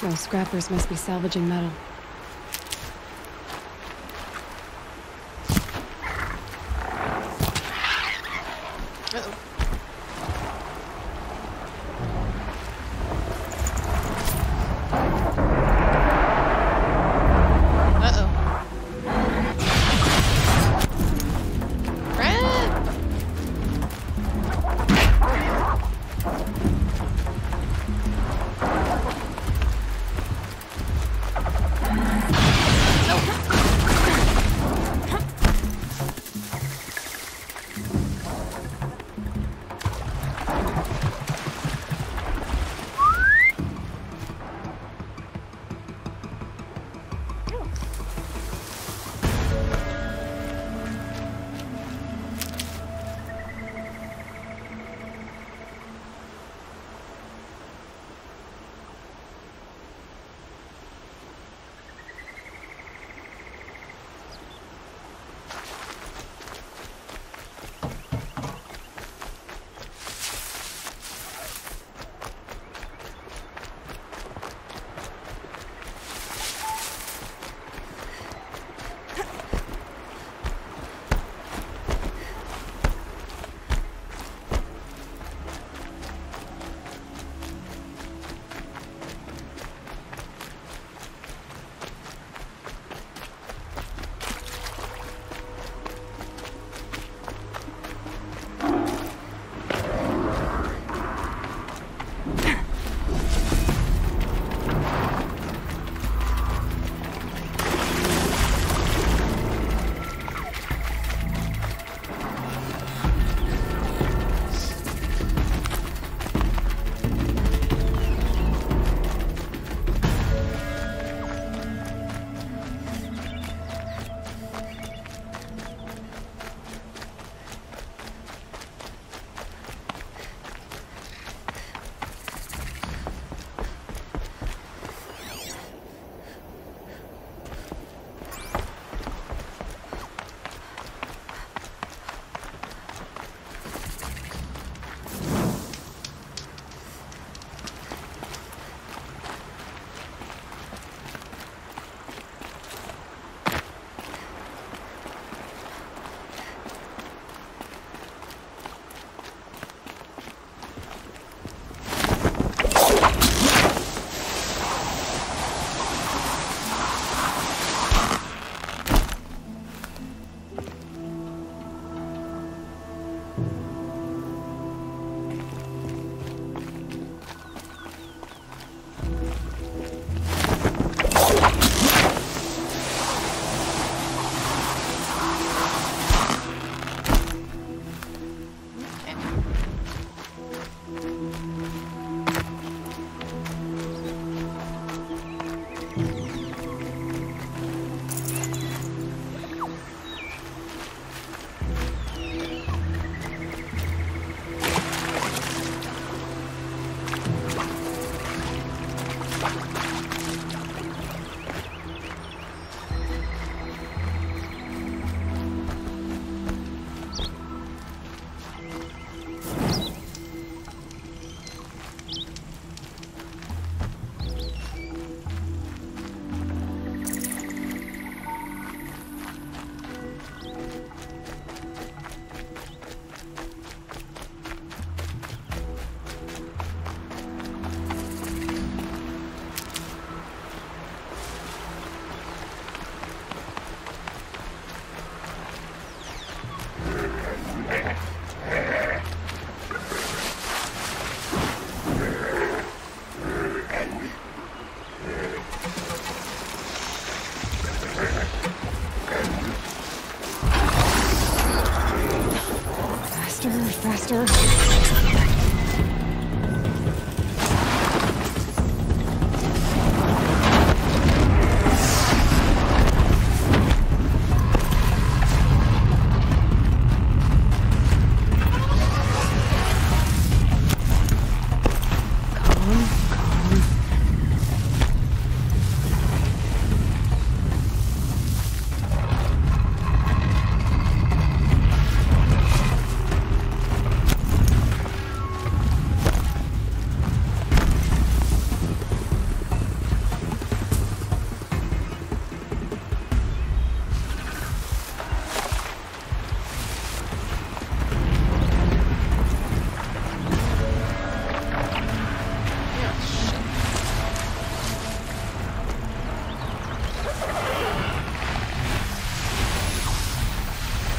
Those scrappers must be salvaging metal.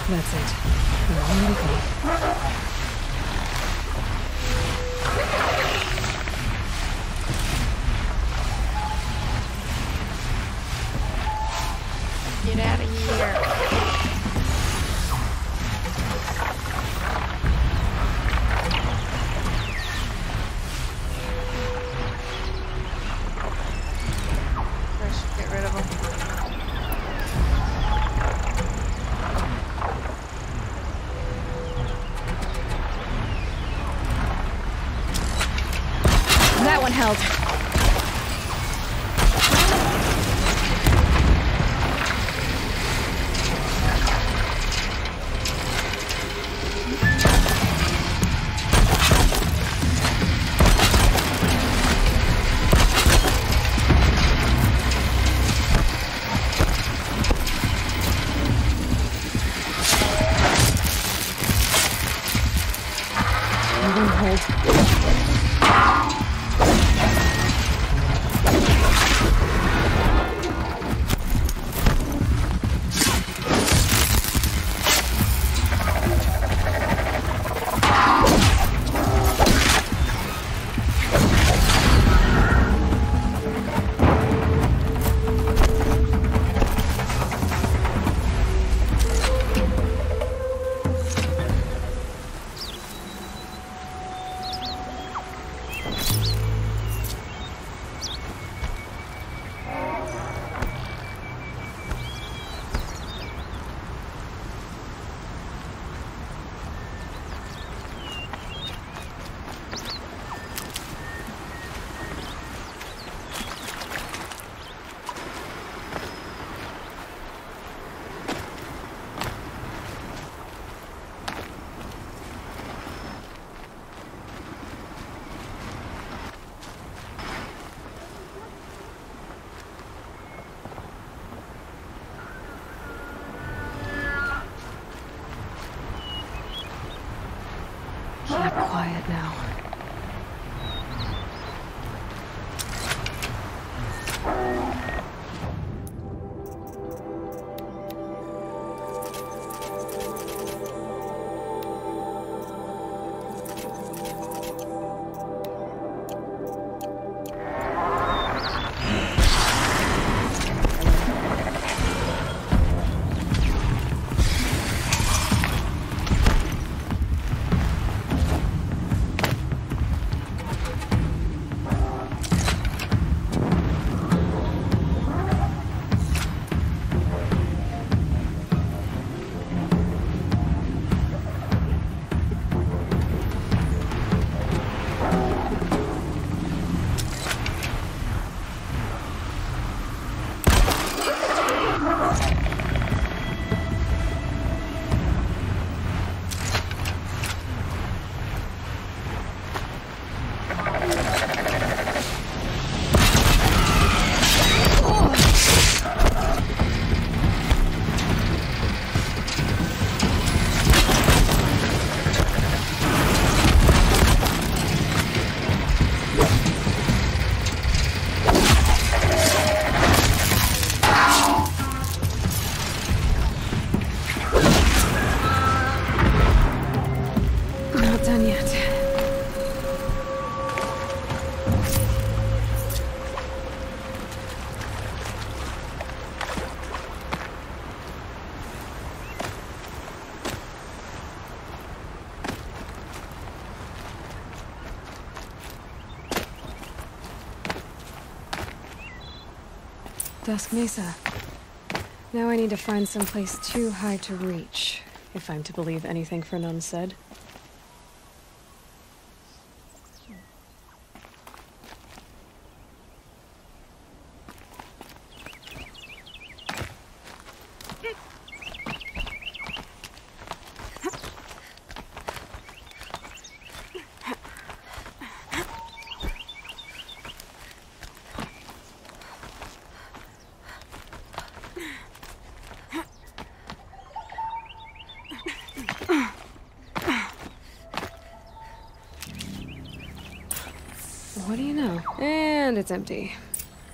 That's it. We're already home. Get out of here. First, get rid of them. That one held. Keep quiet now. Dusk Mesa. Now I need to find someplace too high to reach, if I'm to believe anything Fernand said. What do you know? And it's empty.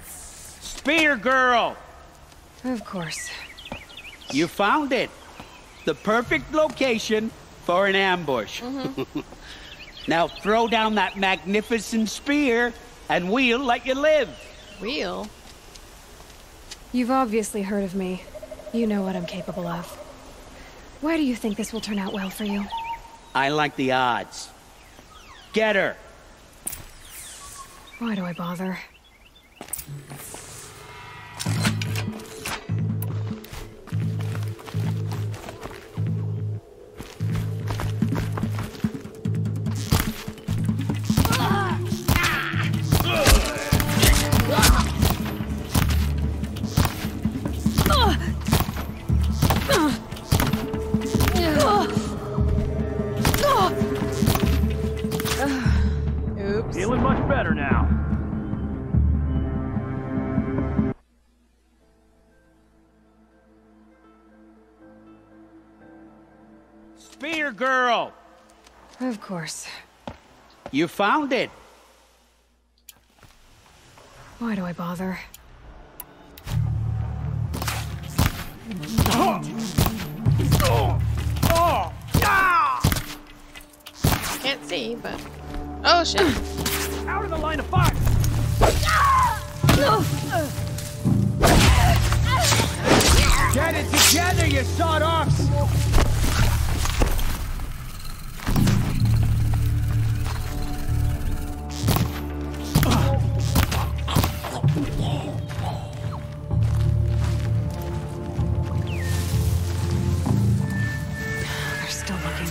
Spear girl! Of course. You found it. The perfect location for an ambush. Now throw down that magnificent spear, and we'll let you live. Real? You've obviously heard of me. You know what I'm capable of. Why do you think this will turn out well for you? I like the odds. Get her. Why do I bother? Oops. Feeling much better now. Spear girl! Of course. You found it. Why do I bother? Can't see, but... Oh, shit. Out of the line of fire! Get it together, you sawed-offs! They're still looking.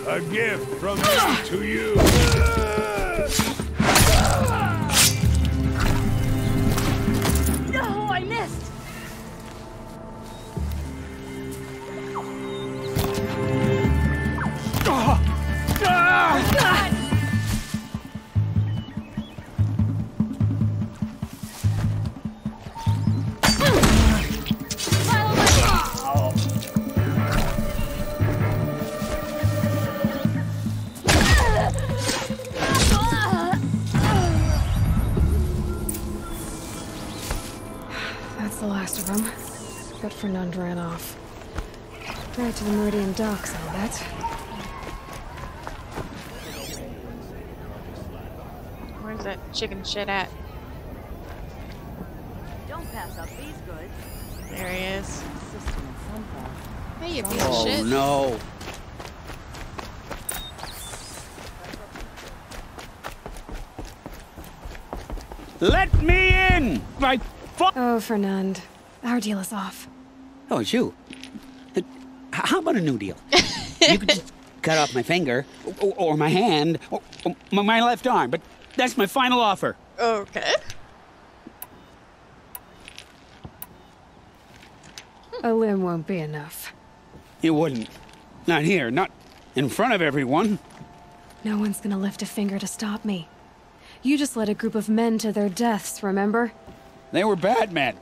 A gift from me to you. No, I missed! That's the last of them. But Fernand ran off. Right to the Meridian docks, I'll bet. Where's that chicken shit at? Don't pass up these goods. There he is. System in some form. Hey, you piece of Oh shit. no. Let me in! My Oh, Fernand. Our deal is off. Oh, it's you. How about a new deal? You could just cut off my finger, or my hand, or my left arm, but that's my final offer. Okay. A limb won't be enough. You wouldn't. Not here, not in front of everyone. No one's gonna lift a finger to stop me. You just led a group of men to their deaths, remember? They were bad men.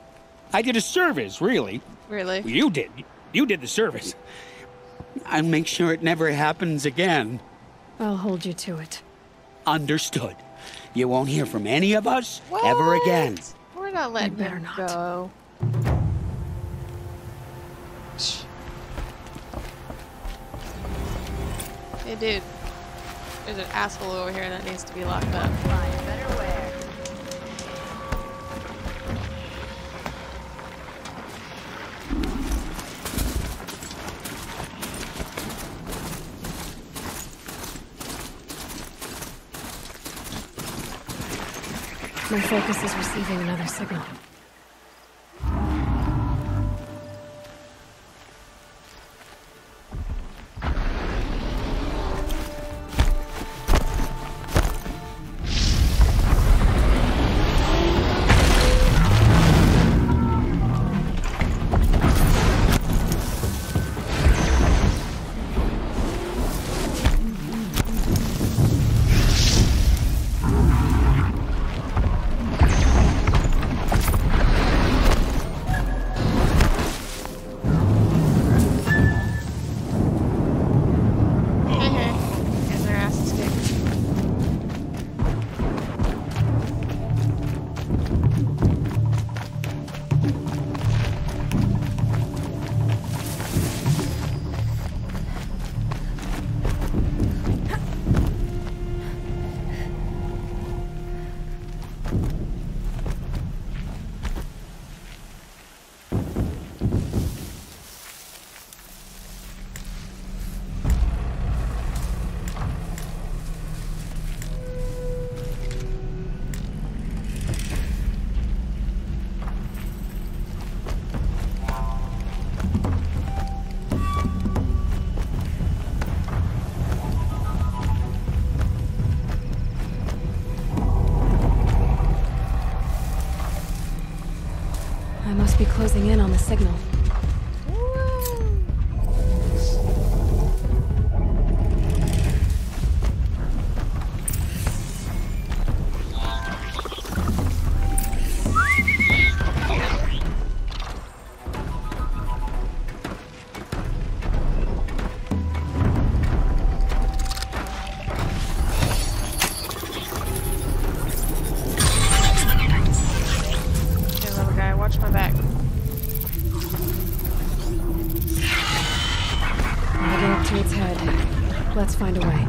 I did a service, really. Really? You did. You did the service. I'll make sure it never happens again. I'll hold you to it. Understood. You won't hear from any of us ever again. We're not letting better him not. go. Hey, dude. There's an asshole over here that needs to be locked up. Find better wear. My focus is receiving another signal. signal. Watch my back. I'll get up to its head. Let's find a way.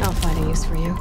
I'll find a use for you.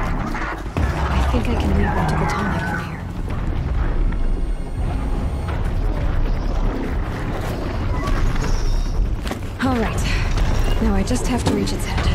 I think I can lead one to the tonic from here. All right. Now I just have to reach its head.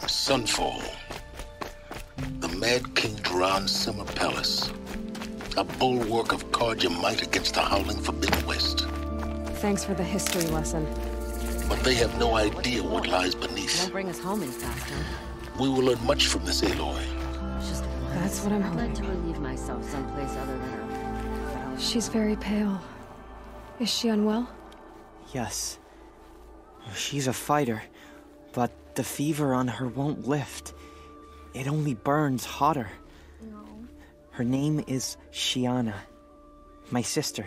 Sunfall. The Mad King Duran's summer palace. A bulwark of Carja might against the howling Forbidden West. Thanks for the history lesson. But they have no idea what lies beneath. Won't bring us home in faster. We will learn much from this Aloy. Just once. That's what I'm I'd like hoping. to relieve myself someplace other than her. She's very pale. Is she unwell? Yes. She's a fighter, but the fever on her won't lift. It only burns hotter. Her name is Shiana. My sister.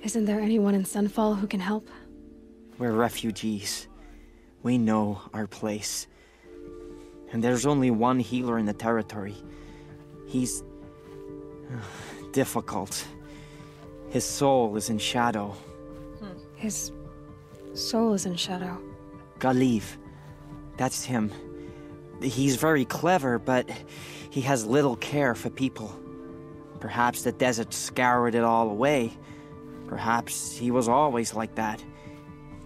Isn't there anyone in Sunfall who can help? We're refugees. We know our place. And there's only one healer in the territory. He's difficult. His soul is in shadow. His soul is in shadow. Galiv. That's him. He's very clever, but he has little care for people. Perhaps the desert scoured it all away. Perhaps he was always like that.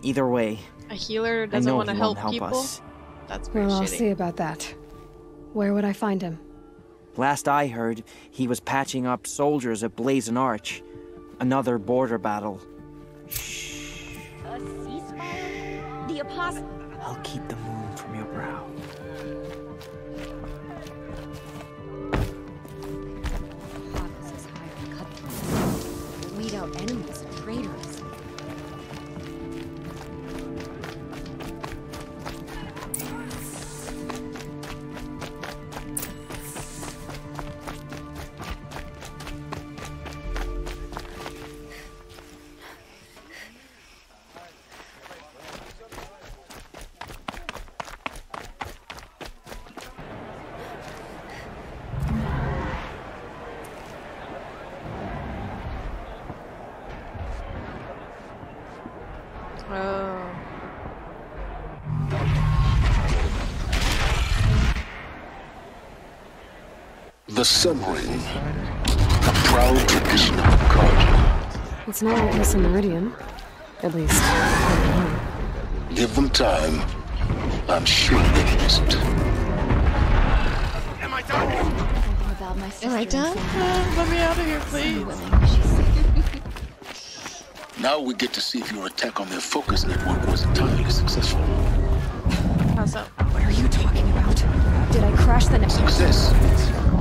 Either way, A healer I doesn't know want to he help won't help people? us. That's pretty Well, I'll shitty. see about that. Where would I find him? Last I heard, he was patching up soldiers at Blazon Arch. Another border battle. A ceasefire? The apostle. I'll keep the moon from your brow. Officers hire cutthroats. Weed out enemies. The Sun Ring. A proud tradition of Carja. It's not like this in Meridian. At least, I don't know. Give them time. I'm sure they missed. Am I done? About my sister Am I done? Let me out of here, please. Now we get to see if your attack on their focus network was entirely successful. How so? What are you talking about? Did I crash the network? Success.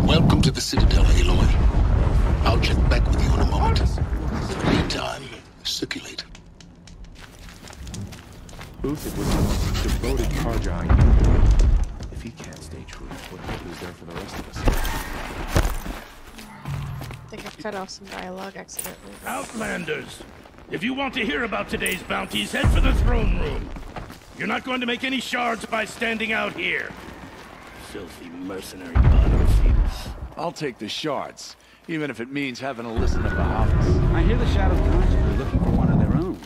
Welcome to the Citadel, Aloy. I'll check back with you in a moment. In the meantime, circulate. Uthid was the most devoted Carja I knew. If he can't stay true, what hope is there for the rest of us? I think I cut off some dialogue accidentally. Outlanders, if you want to hear about today's bounties, head for the throne room. You're not going to make any shards by standing out here. Filthy mercenary bottom feeders. I'll take the shards, even if it means having to listen to Bahavas. I hear the Shadows constantly looking for one of their own.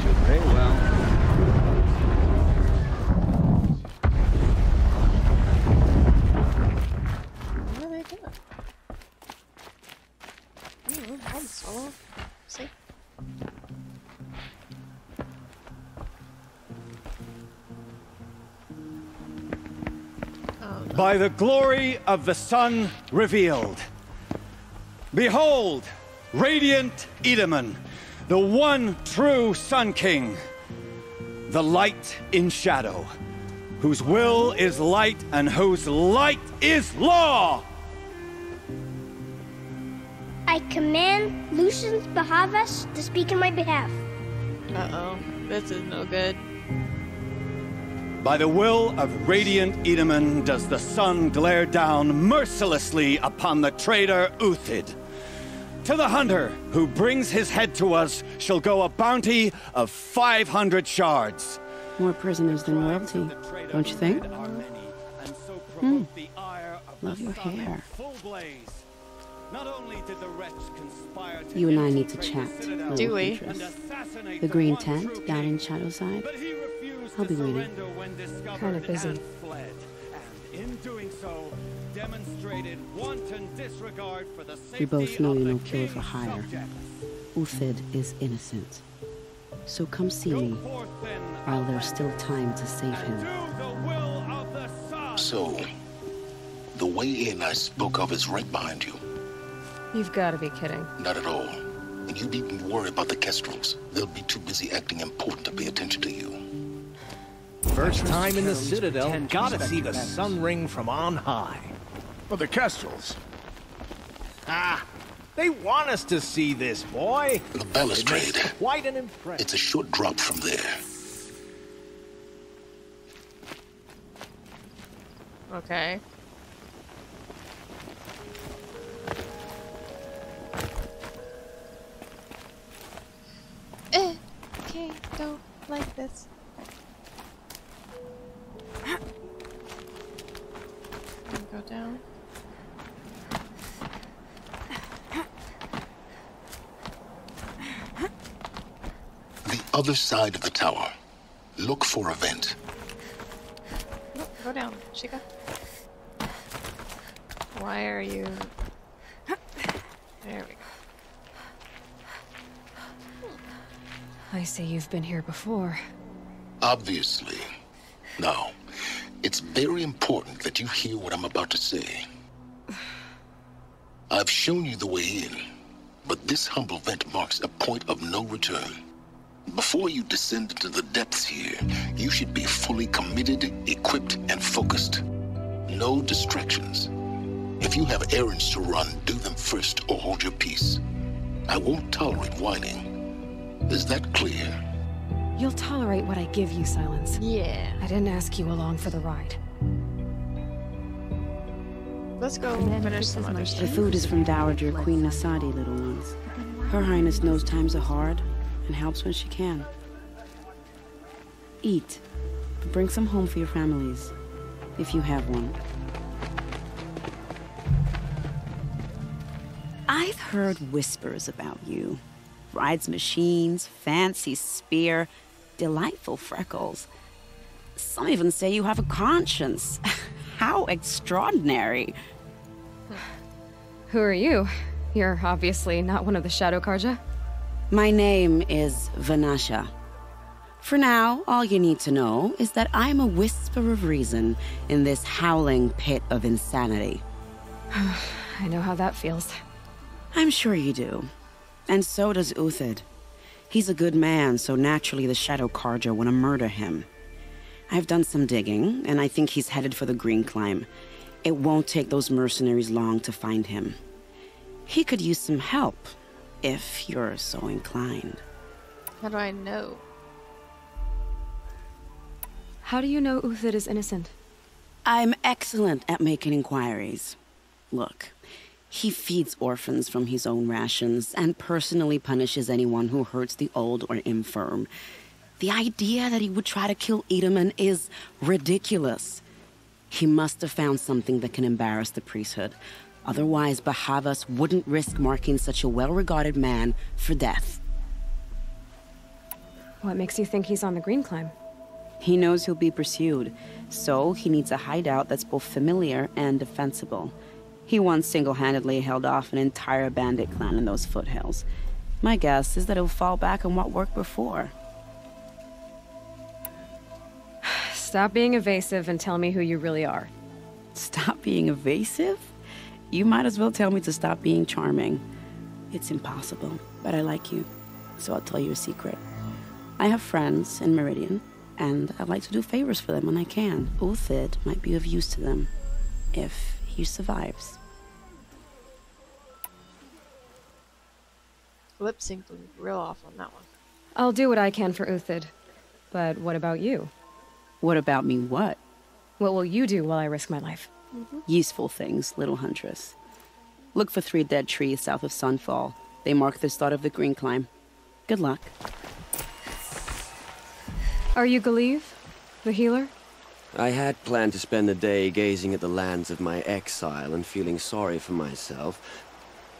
Should pay well. What are they doing? I'm solo. See? Oh, no. By the glory of the sun revealed. Behold, radiant Edaman, the one true Sun King, the light in shadow, whose will is light and whose light is law! I command Lucius Bahavas to speak in my behalf. Uh-oh. This is no good. By the will of radiant Edaman does the sun glare down mercilessly upon the traitor Uthid. To the hunter who brings his head to us shall go a bounty of 500 shards. More prisoners than royalty, don't you think? Love your hair. You and I need to chat. Do we? The green tent down in Shadowside. I'll be waiting. Kind of busy. We both know you're no killer for hire. Uthid is innocent. So come see me while there's still time to save him. So, the way in I spoke of is right behind you. You've got to be kidding. Not at all. And you needn't worry about the Kestrels. They'll be too busy acting important to pay attention to you. First time in the Citadel, gotta see the sun ring from on high. Well, the Kestrels. Ah, they want us to see this, boy. The balustrade. Quite an impression. It's a short drop from there. Okay. Okay, don't like this. Go down. The other side of the tower. Look for a vent. No, go down, Chica. Why are you... There we go. I see you've been here before. Obviously. Now, it's very important that you hear what I'm about to say. I've shown you the way in, but this humble vent marks a point of no return. Before you descend into the depths here, you should be fully committed, equipped, and focused. No distractions. If you have errands to run, do them first or hold your peace. I won't tolerate whining. Is that clear? You'll tolerate what I give you, Silence. Yeah. I didn't ask you along for the ride. Let's go finish some other The stuff. food is from Dowager Queen Nasadi, little ones. Her Highness knows times are hard and helps when she can. Eat. Bring some home for your families, if you have one. I've heard whispers about you. Rides machines, fancy spear, delightful freckles. Some even say you have a conscience. How extraordinary. Who are you? You're obviously not one of the Shadow Karja. My name is Vanasha. For now, all you need to know is that I'm a whisper of reason in this howling pit of insanity. I know how that feels. I'm sure you do. And so does Uthid. He's a good man, so naturally the Shadow Karja want to murder him. I've done some digging, and I think he's headed for the Green Climb. It won't take those mercenaries long to find him. He could use some help, if you're so inclined. How do I know? How do you know Uthid is innocent? I'm excellent at making inquiries. Look, he feeds orphans from his own rations and personally punishes anyone who hurts the old or infirm. The idea that he would try to kill Edelman is ridiculous. He must have found something that can embarrass the priesthood. Otherwise, Bahavas wouldn't risk marking such a well-regarded man for death. What makes you think he's on the Green Climb? He knows he'll be pursued, so he needs a hideout that's both familiar and defensible. He once single-handedly held off an entire bandit clan in those foothills. My guess is that he'll fall back on what worked before. Stop being evasive and tell me who you really are. Stop being evasive? You might as well tell me to stop being charming. It's impossible, but I like you, so I'll tell you a secret. I have friends in Meridian, and I like to do favors for them when I can. Uthid might be of use to them, if he survives. Lip synced was real off on that one. I'll do what I can for Uthid. But what about you? What about me what? What will you do while I risk my life? Useful things, little huntress. Look for 3 dead trees south of Sunfall. They mark the start of the Green Climb. Good luck. Are you Galeev, the healer? I had planned to spend the day gazing at the lands of my exile and feeling sorry for myself,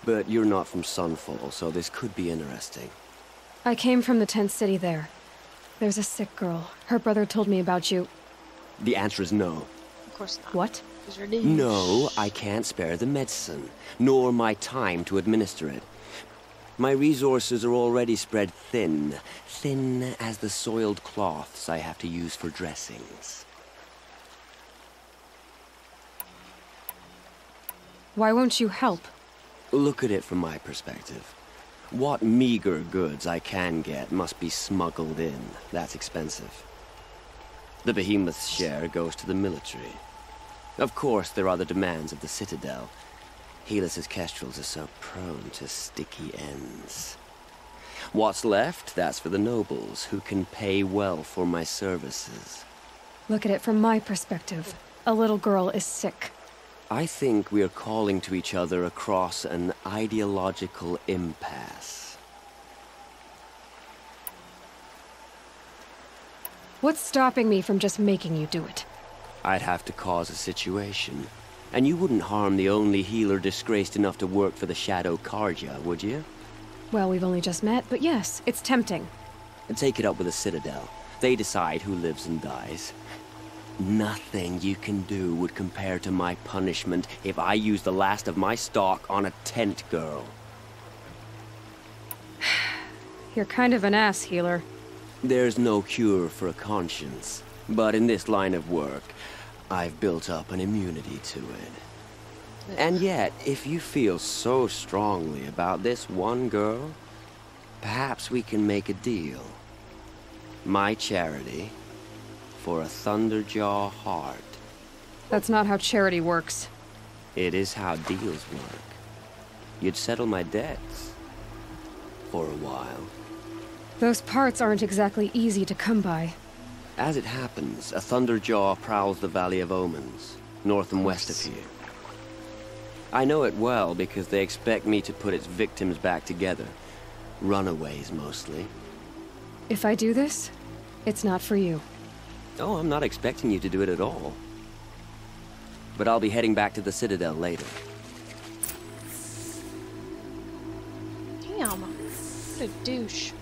but you're not from Sunfall, so this could be interesting. I came from the tent city there. There's a sick girl. Her brother told me about you. The answer is no. Of course not. What? No, I can't spare the medicine, nor my time to administer it. My resources are already spread thin, thin as the soiled cloths I have to use for dressings. Why won't you help? Look at it from my perspective. What meager goods I can get must be smuggled in. That's expensive. The behemoth's share goes to the military. Of course, there are the demands of the Citadel. Helis's kestrels are so prone to sticky ends. What's left, that's for the nobles, who can pay well for my services. Look at it from my perspective. A little girl is sick. I think we're calling to each other across an ideological impasse. What's stopping me from just making you do it? I'd have to cause a situation. And you wouldn't harm the only healer disgraced enough to work for the Shadow Karja, would you? Well, we've only just met, but yes, it's tempting. And take it up with the Citadel. They decide who lives and dies. Nothing you can do would compare to my punishment if I use the last of my stock on a tent girl. You're kind of an ass, healer. There's no cure for a conscience. But in this line of work, I've built up an immunity to it. And yet, if you feel so strongly about this one girl, perhaps we can make a deal. My charity for a Thunderjaw heart. That's not how charity works. It is how deals work. You'd settle my debts. For a while. Those parts aren't exactly easy to come by. As it happens, a Thunderjaw prowls the Valley of Omens, north and west of here. I know it well because they expect me to put its victims back together. Runaways, mostly. If I do this, it's not for you. Oh, I'm not expecting you to do it at all. But I'll be heading back to the Citadel later. Damn. What a douche.